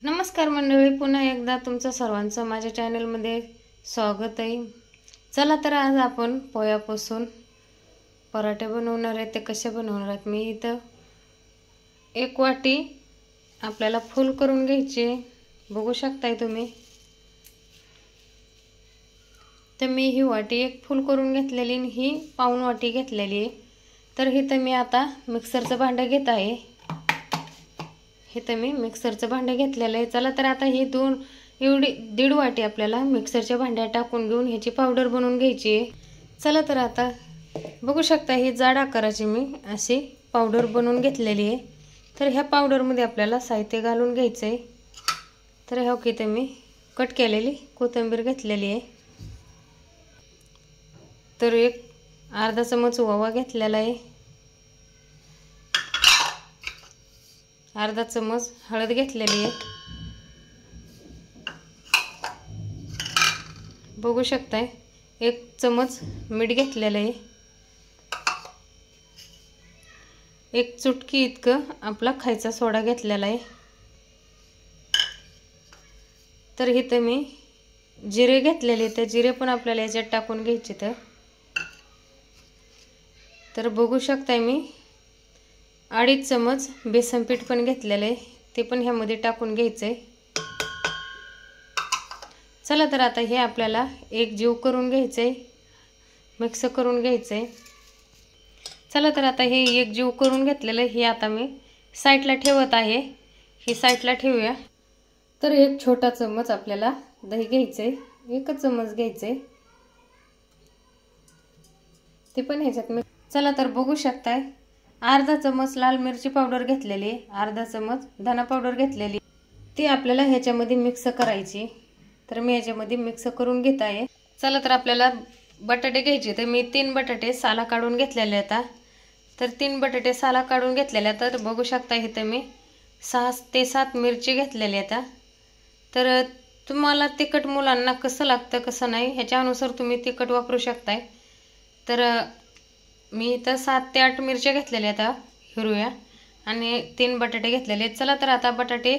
नमस्कार मंडळी, पुन्हा एकदा तुमचं सर्वांचं माझ्या चॅनलमध्ये स्वागत आहे। चला तर आज आपण पोह्यापासून पराठे बनवणार आहे। ते कसे बनवणार आहेत, मी इथं एक वाटी आपल्याला फुल करून घ्यायचे, बघू शकताय तुम्ही। तर मी ही वाटी एक फुल करून घेतलेली आणि ही पाऊण वाटी घेतलेली आहे। तर इथं मी आता मिक्सरचं भांडं घेत आहे। इथं मी मिक्सरचं भांडं घेतलेलं आहे। चला तर आता ही एवढी 1.5 वाटी आपल्याला मिक्सरच्या भांड्यात टाकून घेऊन ह्याची पावडर बनवून घ्यायची आहे। चला तर आता बघू शकता ही जाड आकाराची मी अशी पावडर बनवून घेतलेली आहे। तर ह्या पावडरमध्ये आपल्याला साहित्य घालून घ्यायचं आहे। तर ह्या इथे मी कट केलेली कोथिंबीर घेतलेली आहे। तर एक अर्धा चमच ओवा घेतलेला आहे, अर्धा चमच हळद घेतलेली आहे, बघू शकताय 1 चमच मीठ घेतलेलं आहे, 1 चुटकी इतकं आपला खायचा सोडा घेतलेला आहे। तर इथे मी जिरे घेतलेले, तर जिरे पण आपल्याला याच्यात टाकून घ्यायचे। तर बघू शकताय मी 2.5 चमच बेसन पीठ पण घेतलेलं आहे, ते पण ह्यामध्ये टाकून घ्यायचंय। चला तर आता हे आपल्याला एक जीव करून घ्यायचंय, मिक्स करून घ्यायचंय। चला तर आता हे एक जीव करून घेतलेलं हे आता मी साईडला ठेवत आहे। ही साईडला ठेवूया। तर एक छोटा चमच आपल्याला दही घ्यायचंय, 1 चमच घ्यायचंय, ते पण ह्याच्यात मी। चला तर बघू शकताय अर्धा चमच लाल मिरची पावडर घेतलेली, अर्धा चमच धना पावडर घेतलेली, ती आपल्याला ह्याच्यामध्ये मिक्स करायची। तर मी ह्याच्यामध्ये मिक्स करून घेत आहे। चला तर आपल्याला बटाटे घ्यायचे, तर मी 3 बटाटे साला काढून घेतलेले आता। तर 3 बटाटे साला काढून घेतलेले। तर बघू शकता इथे मी 6 ते 7 मिरची घेतलेली आता। तर तुम्हाला तिखट मुलांना कसं लागतं कसं नाही ह्याच्यानुसार तुम्ही तिखट वापरू शकताय। तर मी इथं 7 ते 8 मिरच्या घेतलेल्या आता हिरव्या आणि 3 बटाटे घेतलेले। चला तर आता बटाटे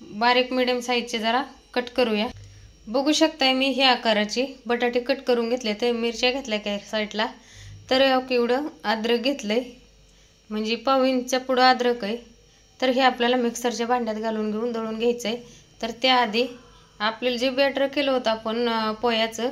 बारीक मीडियम साईजचे जरा कट करूया। बघू शकताय मी ह्या आकाराचे बटाटे कट करून घेतले। तर मिरच्या घेतल्या काय साईडला। तर एवढं अद्रक घेतलंय, म्हणजे पाव इंचच्या पुढं अद्रक आहे। तर हे आपल्याला मिक्सरच्या भांड्यात घालून घेऊन दळून घ्यायचंय। तर त्याआधी आपल्याला जे बॅटर केलं होतं आपण पोह्याचं,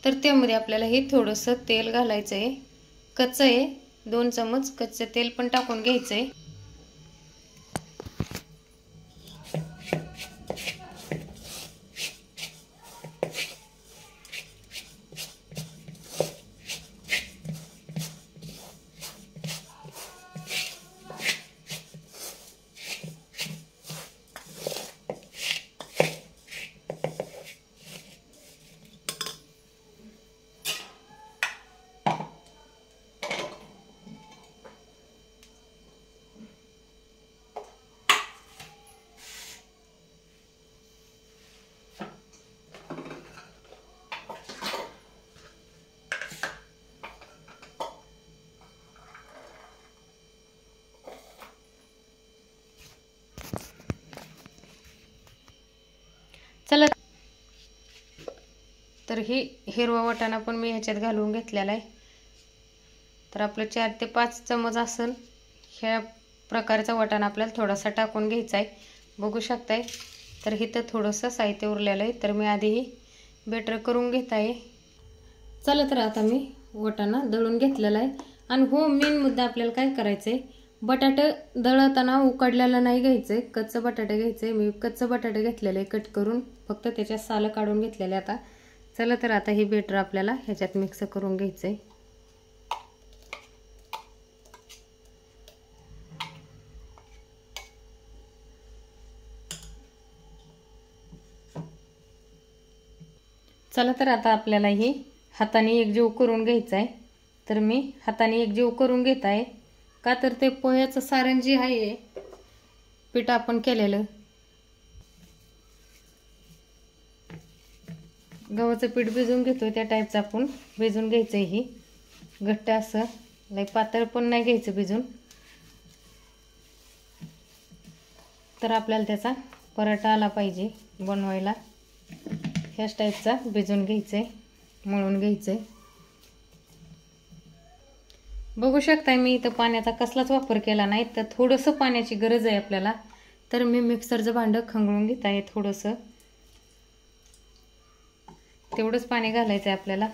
तर त्यामध्ये आपल्याला हे थोडंसं तेल घालायचं आहे, कच्चं आहे, 2 चमच कच्चं तेल पण टाकून घ्यायचंय। चला तर ही हिरवा वाटाणा पण मी ह्याच्यात घालून घेतलेला आहे। तर आपलं 4 ते 5 चमच असेल ह्या प्रकारचा वाटाणा आपल्याला थोडासा टाकून घ्यायचा आहे, बघू शकताय। तर इथं थोडंसं साहित्य उरलेलं आहे, तर मी आधी ही बॅटर करून घेत आहे। चला तर आता मी वाटाणा दळून घेतलेला आहे। आणि हो, मेन मुद्दा आपल्याला काय करायचंय, बटाटे दळताना उकडलेलं नाही घ्यायचंय, कच्चं बटाटे घ्यायचंय। मी कच्चं बटाटे घेतलेले कट करून, फक्त त्याच्या सालं काढून घेतलेले आता। चला तर आता ही बॅटर आपल्याला ह्याच्यात मिक्स करून घ्यायचंय। चला तर आता आपल्याला ही हाताने एकजीव करून घ्यायचं आहे। तर मी हाताने एकजीव करून घेत आहे, का तर ते पोह्याचं सारण जे आहे पीठ आपण केलेलं, गव्हाचं पीठ भिजवून घेतोय त्या टाईपचं आपण भिजवून घ्यायचं आहे। ही घट्ट असं, लई पातळ पण नाही घ्यायचं भिजून, तर आपल्याला त्याचा पराठा आला पाहिजे बनवायला ह्याच टाईपचा भिजवून घ्यायचे, मळून घ्यायचे। बघू शकताय मी इथं पाण्याचा कसलाच वापर केला नाही, तर थोडंसं पाण्याची गरज आहे आपल्याला, तर मी मिक्सरचं भांडं खंगळून घेत आहे। थोडंसं तेवढंच पाणी घालायचं आहे आपल्याला,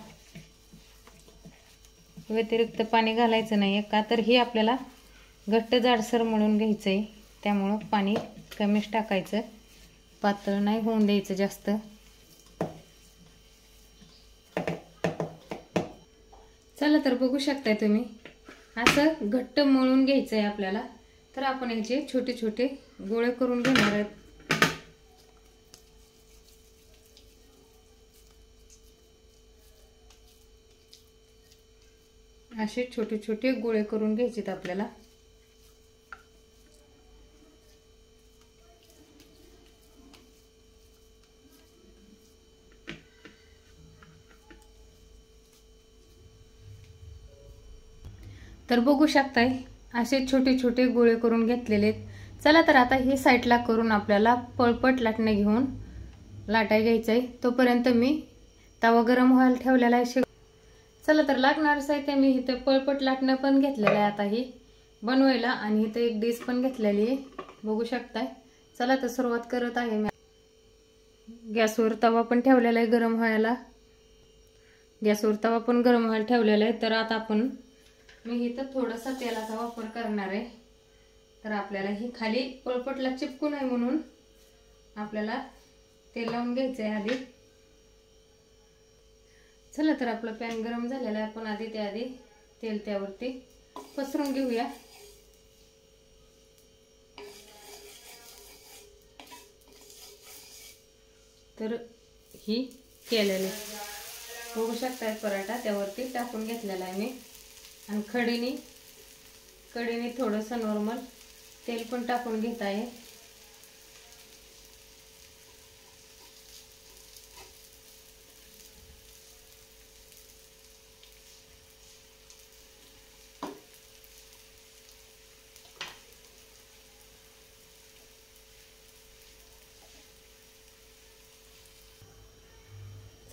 व्यतिरिक्त पाणी घालायचं नाही, का तर हे आपल्याला घट्ट जाडसर मळून घ्यायचं आहे, त्यामुळं पाणी कमीच टाकायचं, पातळ नाही होऊन द्यायचं जास्त। चला तर बघू शकताय तुम्ही असं घट्ट मळून घ्यायचं आहे आपल्याला। तर आपण याचे छोटे छोटे गोळे करून घेणार आहोत। असे छोटे छोटे गोळे करून घ्यायचे आपल्याला। तर बघू शकताय असे छोटे छोटे गोळे करून घेतलेले। चला तर आता हे साईडला करून आपल्याला पळपट लाटणे घेऊन लाटाय घ्यायचंय। तोपर्यंत मी तवा गरम व्हायला ठेवलेला आहे। चला तर लागणार साहित्य मी इथे पळपट लाटणं पण घेतलेलं आहे आता ही बनवायला, आणि इथे एक डिश पण घेतलेली आहे, बघू शकताय। चला तर सुरुवात करत आहे मी। गॅसवर तवा पण ठेवलेला आहे गरम व्हायला, गॅसवर तवा पण गरम व्हायला ठेवलेला आहे। तर आता आपण मी इथं थोडासा तेलाचा वापर करणार आहे, तर आपल्याला ही खाली पळपटला चिपकू नये म्हणून आपल्याला तेल लावून घ्यायचं आहे आधी। चला तर आपला पॅन गरम झालेला आहे, आपण आधी तेल त्यावरती पसरून घेऊया। तर ही केलेली बघू शकताय पराठा त्यावरती टाकून घेतलेला आहे मी, आणि कढीने थोडंसं नॉर्मल तेल पण टाकून घेत आहे।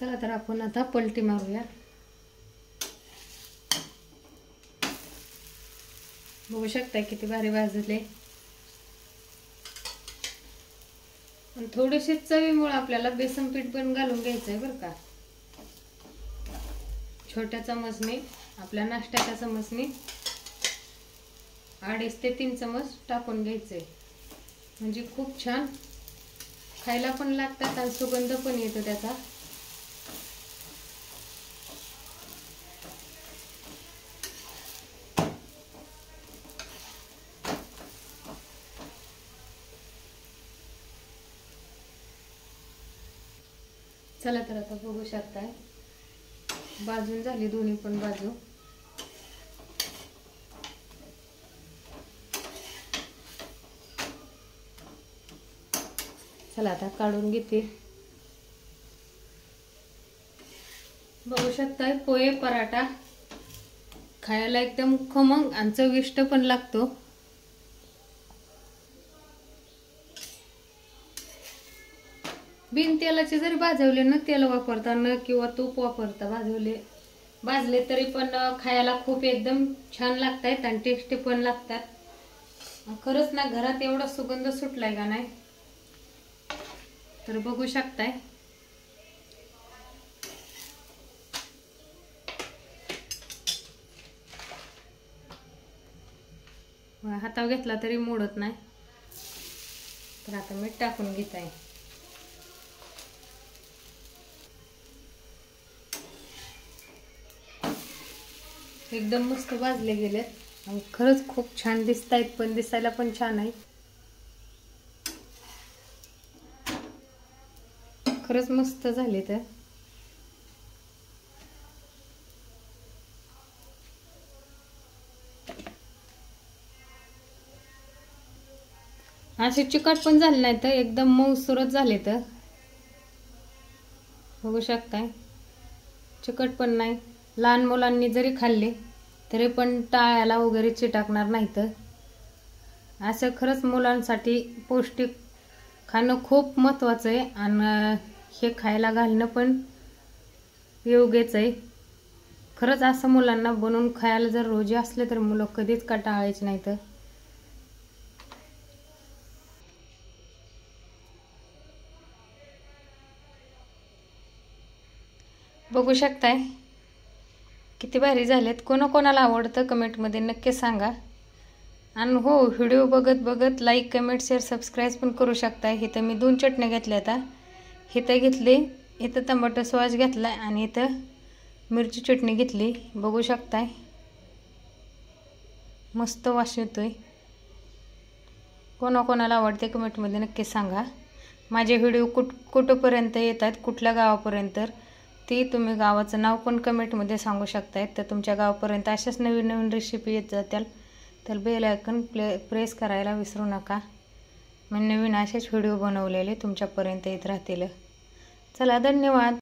चला तर आपण आता पलटी मारूया। बघू शकताय किती भारी भाजले, आणि थोडेसे चवीमुळे आपल्याला बेसन पीठ पण घालून घ्यायचंय बरं का। छोट्या चमचने, आपल्या नाश्त्याच्या चमचने 2.5 ते 3 चमच टाकून घ्यायचंय, म्हणजे खूप छान खायला पण लागतात आणि सुगंध पण येतो त्याचा। चला तर आता बघू शकताय भाजून झाली दोन्ही पण बाजू। चला आता काढून घेते। बघू शकताय पोहे पराठा खायला एकदम खमंग आणि चविष्ट पण लागतो। बिन तेलाचे जरी भाजवले न तेल वापरता न किंवा तूप वापरता भाजले तरी पण खायला खूप एकदम छान लागतात आणि टेस्टी पण लागतात। खरंच ना घरात एवढा सुगंध सुटलाय का नाही, तर बघू शकताय। हातावर घेतला तरी मोडत नाही, तर आता मीठ टाकून घेत आहे। एकदम मस्त भाजले गेलेत आणि खरंच खूप छान दिसतायत, पण दिसायला पण छान आहे। खरंच मस्त झाले तर असे चिकट पण झाले नाही तर एकदम मऊसूरच झाले तर बघू शकताय। चिकट पण नाही, लहान मुलांनी जरी खाल्ले तरी पण टाळ्याला वगैरे चिटकणार नाही। तर असं खरंच मुलांसाठी पौष्टिक खाणं खूप महत्त्वाचं आहे आणि हे खायला घालणं पण योग्यच आहे. खरंच असं मुलांना बनवून खायला जर रोजी असले तर मुलं कधीच कंटाळायचे नाही. तर बघू शकताय किती भारी झालेत. कोणाकोणाला आवडतं कमेंटमध्ये नक्की सांगा. आणि हो, व्हिडिओ बघत बघत लाईक कमेंट शेअर सबस्क्राईब पण करू शकताय. इथं मी 2 चटण्या घेतल्या. आता इथं घेतली, इथं टमाटर सॉस घेतला आणि इथं मिरची चटणी घेतली. बघू शकताय मस्त वास येतोय. कोणाकोणाला आवडते कमेंटमध्ये नक्की सांगा. माझे व्हिडिओ कुठंपर्यंत येतात, कुठल्या गावापर्यंत, ती तुम्ही गावाचं नाव पण कमेंटमध्ये सांगू शकताय. तर तुमच्या गावापर्यंत अशाच नवीन नवीन रेसिपी येत जातील. तर बेल आयकॉन प्रेस करायला विसरू नका. मी नवीन असेच व्हिडिओ बनवलेले तुमच्यापर्यंत येत राहतील. चला, धन्यवाद.